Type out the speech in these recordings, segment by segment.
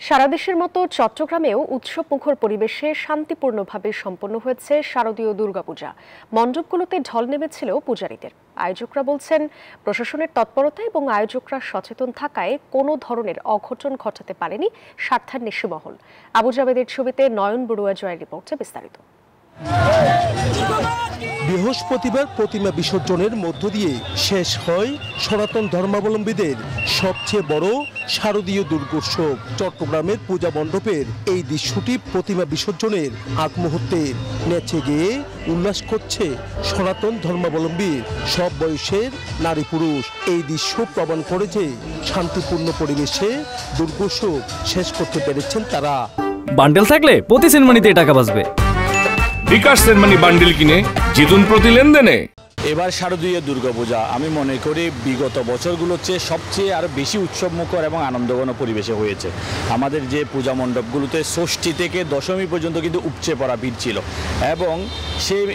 সারা দেশের মতো চট্টগ্রামেও উৎসবমুখর পরিবেশে শান্তিপূর্ণভাবে সম্পন্ন হয়েছে শারদীয় দুর্গাপূজা। মণ্ডপগুলোতে ঢল নেমেছিল পূজারীদের। আয়োজকরা বলছেন, প্রশাসনের তৎপরতা এবং আয়োজকরা সচেতন থাকায় কোনো ধরনের অঘটন ঘটাতে পারেনি স্বার্থান্বেষী মহল। আবু জাবেদের ছবিতে নয়ন বড়ুয়া জয়ের রিপোর্টে বিস্তারিত। বৃহস্পতিবার প্রতিমা বিসর্জনের মধ্য দিয়ে শেষ হয় সনাতন ধর্মাবলম্বীদের সবচেয়ে বড় শারদীয় দুর্গোৎসব। চট্টগ্রামের পূজা মণ্ডপের এই দৃশ্যটি প্রতিমা বিসর্জনের আগ মুহূর্তে নেচে গিয়ে উল্লাস করছে সনাতন ধর্মাবলম্বীর সব বয়সের নারী পুরুষ। এই দৃশ্য প্রমাণ করে যে শান্তিপূর্ণ পরিবেশে দুর্গোৎসব শেষ করতে পেরেছেন তারা। বান্ডেল থাকলে প্রতি সেনমানিতে টাকা বাঁচবে। বিকাশ সেনমানি বান্ডেল কিনে জিতুন প্রতি লেনদেনে। এবার শারদীয় দুর্গাপূজা আমি মনে করি বিগত বছরগুলোর চেয়ে সবচেয়ে আরও বেশি উৎসবমুখর এবং আনন্দঘন পরিবেশে হয়েছে। আমাদের যে পূজা মণ্ডপগুলোতে ষষ্ঠী থেকে দশমী পর্যন্ত কিন্তু উপচে পড়া ভিড় ছিল এবং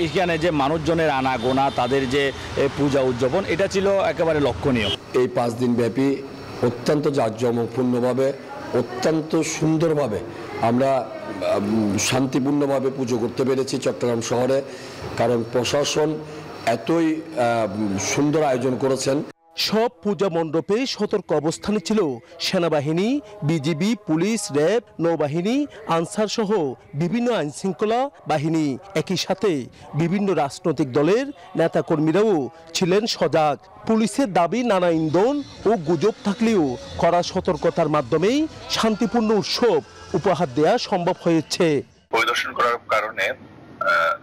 এখানে যে মানুষজনের আনাগোনা, তাদের যে পূজা উদযাপন, এটা ছিল একেবারে লক্ষণীয়। এই 5 দিন ব্যাপী অত্যন্ত জাঁকজমকপূর্ণভাবে, অত্যন্ত সুন্দরভাবে আমরা শান্তিপূর্ণভাবে পুজো করতে পেরেছি চট্টগ্রাম শহরে, কারণ প্রশাসন এতই সুন্দর আয়োজন করেছেন। সব পূজা মণ্ডপে সতর্ক অবস্থানে ছিল সেনাবাহিনী, বিজিবি, পুলিশ, র্যাব, নৌবাহিনী, আনসার সহ বিভিন্ন আইনশৃঙ্খলা বাহিনী। একই সাথে বিভিন্ন রাজনৈতিক দলের নেতাকর্মীরাও ছিলেন সজাগ। পুলিশের দাবি, নানা ইন্ধন ও গুজব থাকলেও কড়া সতর্কতার মাধ্যমেই শান্তিপূর্ণ উৎসব উপহার দেওয়া সম্ভব হয়েছে। পরিদর্শন করার কারণে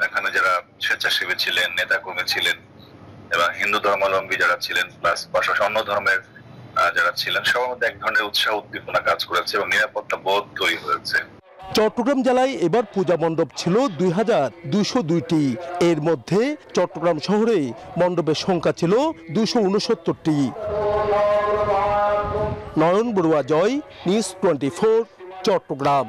এখানে যারা স্বেচ্ছাসেবী ছিলেন, নেতাকর্মী ছিলেন এবং হিন্দু ধর্মাবলম্বী যারা ছিলেন, প্লাস পাশাপাশি অন্য ধর্মের যারা ছিলেন, সবার মধ্যে এক ধরনের উৎসাহ উদ্দীপনা কাজ করেছে এবং নিরাপত্তা বোধ তৈরি হয়েছে। চট্টগ্রাম জেলায় এবার পূজা মণ্ডপ ছিল 2202টি। এর মধ্যে চট্টগ্রাম শহরে মণ্ডপের সংখ্যা ছিল 269টি। নয়ন বড়ুয়া জয়, নিউজ 24, চট্টগ্রাম।